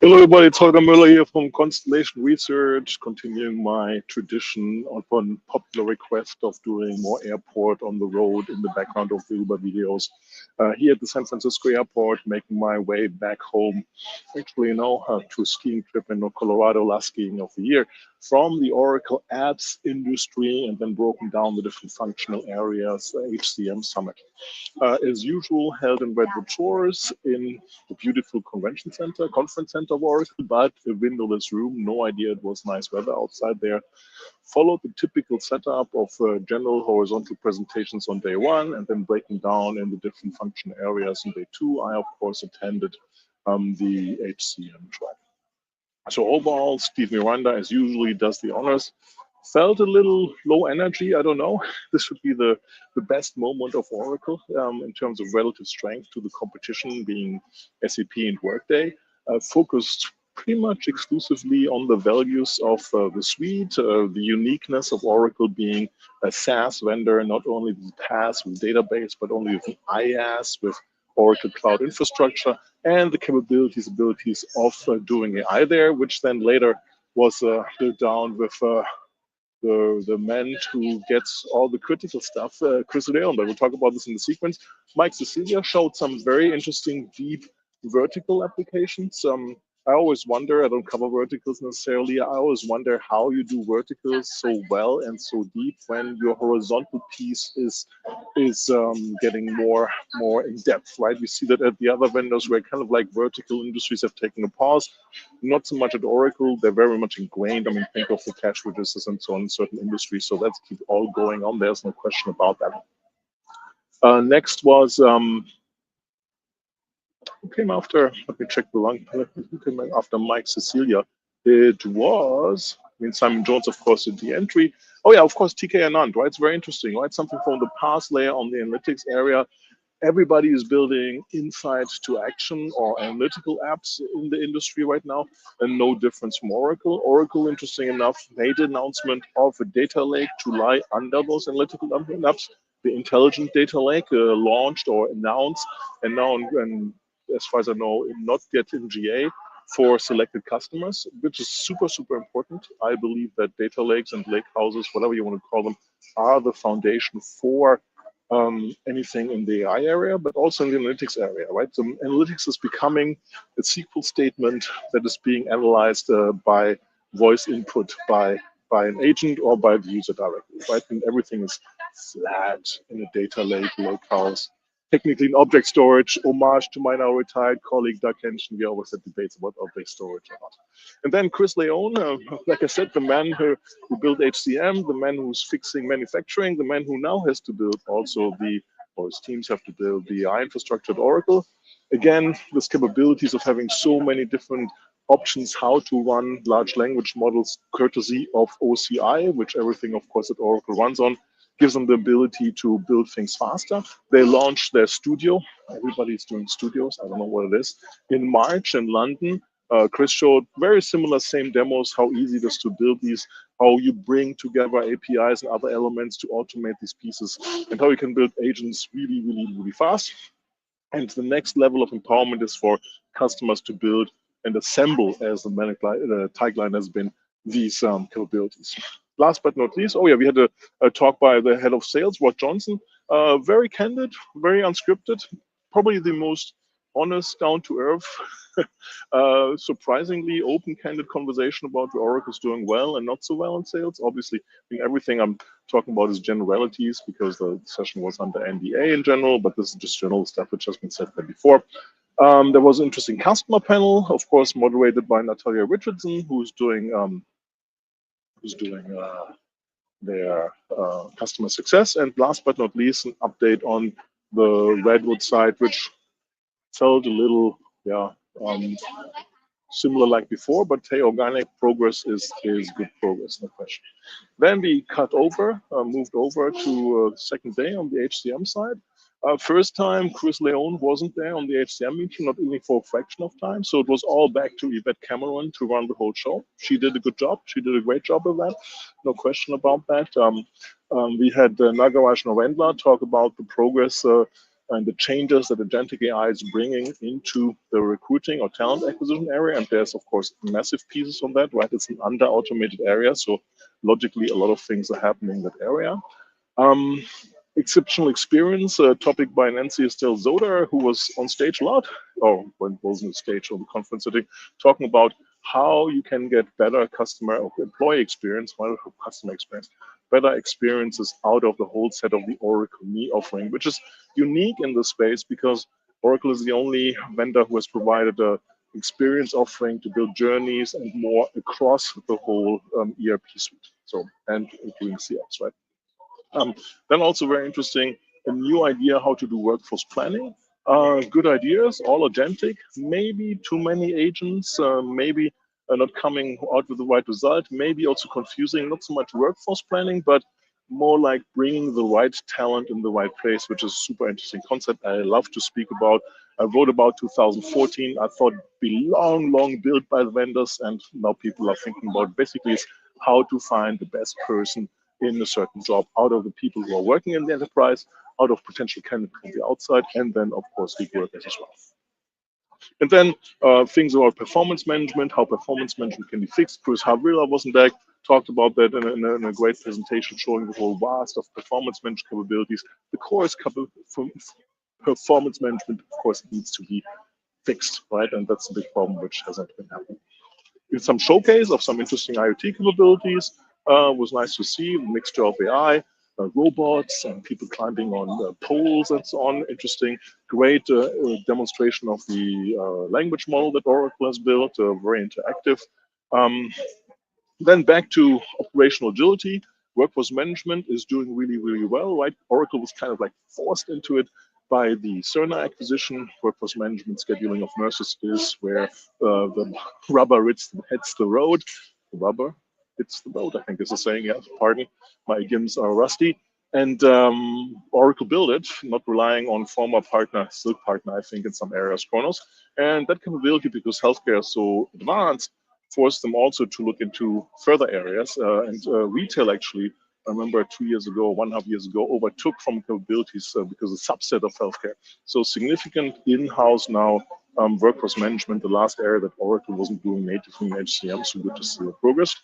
Hello, everybody. It's Holger Müller here from Constellation Research, continuing my tradition upon popular request of doing more airport on the road in the background of the Uber videos. Here at the San Francisco airport, making my way back home, actually, to a skiing trip in Colorado, last skiing of the year, from the Oracle apps industry, and then broken down the different functional areas, HCM Summit. As usual, held in Redwood Shores in the beautiful conference center of Oracle, but a windowless room. No idea it was nice weather outside there. Followed the typical setup of general horizontal presentations on day one, and then breaking down in the different function areas on day two. I, of course, attended the HCM track. So overall, Steve Miranda, as usually, does the honors. Felt a little low energy. I don't know. This should be the best moment of Oracle in terms of relative strength to the competition, being SAP and Workday. Focused pretty much exclusively on the values of the suite, the uniqueness of Oracle being a SaaS vendor, not only with PaaS with database, but only with IaaS with Oracle Cloud Infrastructure, and the abilities of doing AI there, which then later was built down with the man who gets all the critical stuff, Chris Leon. We'll talk about this in the sequence. Mike Cecilia showed some very interesting, deep vertical applications. I always wonder, I don't cover verticals necessarily, I always wonder how you do verticals so well and so deep when your horizontal piece is getting more in depth, right? We see that at the other vendors where kind of like vertical industries have taken a pause, not so much at Oracle, they're very much ingrained. I mean, think of the cash registers and so on in certain industries, so let's keep all going on, there's no question about that. Next was, who came after? Let me check the line. Who came after Mike Cecilia? It was, Simon Jones, of course, did the entry. Oh yeah, of course, TK Anand, right? It's very interesting, right? Something from the past layer on the analytics area. Everybody is building insight to action or analytical apps in the industry right now, and no difference from Oracle. Oracle, interesting enough, made an announcement of a data lake to lie under those analytical apps. The intelligent data lake launched or announced, and now, and as far as I know, not yet in GA for selected customers, which is super, super important. I believe that data lakes and lake houses, whatever you want to call them, are the foundation for anything in the AI area, but also in the analytics area, right? So analytics is becoming a SQL statement that is being analyzed by voice input by an agent or by the user directly, right? And everything is flat in a data lake house. Technically in object storage, homage to my now retired colleague Doug Henshin. We always had debates about object storage or not. And then Chris Leon, like I said, the man who built HCM, the man who's fixing manufacturing, the man who now has to build also or his teams have to build the AI infrastructure at Oracle. Again, this capabilities of having so many different options how to run large language models courtesy of OCI, which everything, of course, at Oracle runs on, gives them the ability to build things faster. They launched their studio. Everybody's doing studios. I don't know what it is. In March in London, Chris showed very similar, same demos, how easy it is to build these, how you bring together APIs and other elements to automate these pieces, and how you can build agents really, really, really fast. And the next level of empowerment is for customers to build and assemble, as the tagline has been, these capabilities. Last but not least, we had a talk by the head of sales, Rod Johnson. Very candid, very unscripted, probably the most honest, down-to-earth, surprisingly open, candid conversation about where Oracle's doing well and not so well in sales. Obviously, everything I'm talking about is generalities because the session was under NDA in general, but this is just general stuff which has been said there before. There was an interesting customer panel, of course, moderated by Natalia Richardson, who's doing their customer success. And last but not least, an update on the Redwood side, which felt a little, similar like before, but hey, organic progress is good progress, no question. Then we moved over to second day on the HCM side. First time, Chris Leon wasn't there on the HCM meeting, not even for a fraction of time. So it was all back to Yvette Cameron to run the whole show. She did a good job. She did a great job of that. No question about that. We had Nagaraj Narendra talk about the progress and the changes that agentic AI is bringing into the recruiting or talent acquisition area. And there's, of course, massive pieces on that, right? It's an under-automated area, so logically, a lot of things are happening in that area. Um, Exceptional experience, a topic by Nancy Estelle Zoder, who was on stage a lot, or when wasn't on stage on the conference setting, talking about how you can get better customer or employee experience, well, customer experience, better experiences out of the whole set of the Oracle Me offering, which is unique in the space because Oracle is the only vendor who has provided a experience offering to build journeys and more across the whole ERP suite. So, and including CX, right? Then also very interesting, a new idea how to do workforce planning. Good ideas, all agentic, maybe too many agents, maybe not coming out with the right result, maybe also confusing, not so much workforce planning, but more like bringing the right talent in the right place, which is a super interesting concept I love to speak about. I wrote about 2014. I thought it'd be long built by the vendors, and now people are thinking about basically is how to find the best person in a certain job out of the people who are working in the enterprise, out of potential candidates from the outside, and then, of course, the workers as well. And then things about performance management, how performance management can be fixed. Chris Havrilla wasn't there, talked about that in a great presentation showing the whole vast of performance management capabilities. The core is performance management, of course, needs to be fixed, right? And that's a big problem which hasn't been happening. In some showcase of some interesting IoT capabilities, was nice to see, a mixture of AI, robots, and people climbing on poles and so on. Interesting, great demonstration of the language model that Oracle has built, very interactive. Then back to operational agility. Workforce management is doing really well, right? Oracle was kind of like forced into it by the Cerner acquisition. Workforce management scheduling of nurses is where the rubber hits the road. The rubber hits the road, I think is the saying. Yeah, pardon, my idioms are rusty. And Oracle built it, not relying on former partner, still partner, I think, in some areas, Kronos. And that capability, because healthcare is so advanced, forced them also to look into further areas. And retail, actually, I remember 2 years ago, 1.5 years ago, overtook from capabilities because a subset of healthcare. So significant in-house now workforce management, the last area that Oracle wasn't doing natively in HCM. So good to see the progress.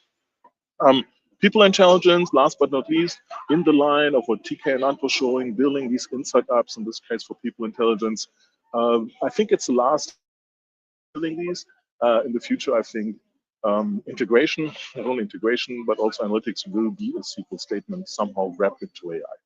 People intelligence, last but not least, in the line of what TK and Ant was showing, building these insight apps, in this case for people intelligence. I think it's the last building these. In the future, I think integration, not only integration, but also analytics will be a SQL statement somehow wrapped into AI.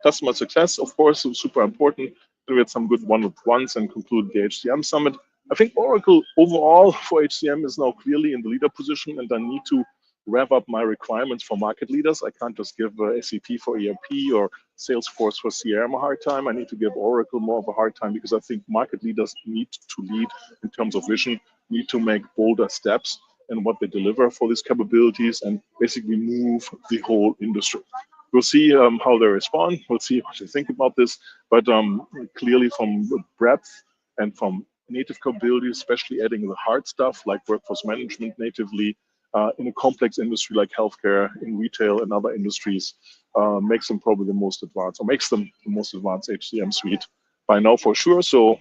Customer success, of course, is super important. We had some good one-on-ones and conclude the HCM summit. I think Oracle overall for HCM is now clearly in the leader position, and I need to rev up my requirements for market leaders. I can't just give SAP for ERP or Salesforce for CRM a hard time. I need to give Oracle more of a hard time because I think market leaders need to lead in terms of vision, need to make bolder steps in what they deliver for these capabilities and basically move the whole industry. We'll see how they respond. We'll see what they think about this. But clearly from breadth and from native capabilities, especially adding the hard stuff like workforce management natively, in a complex industry like healthcare, in retail and other industries, makes them probably the most advanced, or makes them the most advanced HCM suite by now for sure. So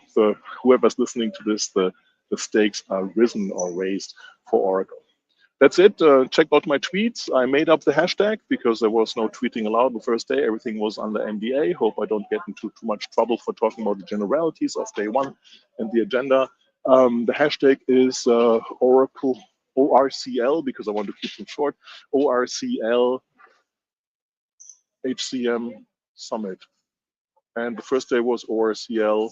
whoever's listening to this, the stakes are risen or raised for Oracle. That's it. Check out my tweets. I made up the hashtag because there was no tweeting allowed the first day. Everything was under NDA. Hope I don't get into too much trouble for talking about the generalities of day one and the agenda. The hashtag is Oracle ORCL, because I want to keep them short. ORCL HCM Summit. And the first day was ORCL.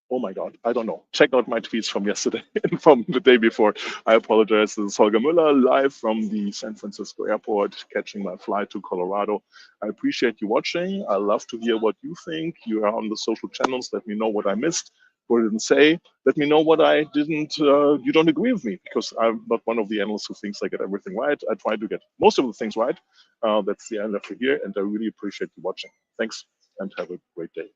Oh my God, I don't know. Check out my tweets from yesterday and from the day before. I apologize. This is Holger Müller live from the San Francisco airport, catching my flight to Colorado. I appreciate you watching. I love to hear what you think. You are on the social channels. Let me know what I missed, what I didn't say. Let me know what I didn't, you don't agree with me, because I'm not one of the analysts who thinks I get everything right. I try to get most of the things right. That's the end of it here, and I really appreciate you watching. Thanks, and have a great day.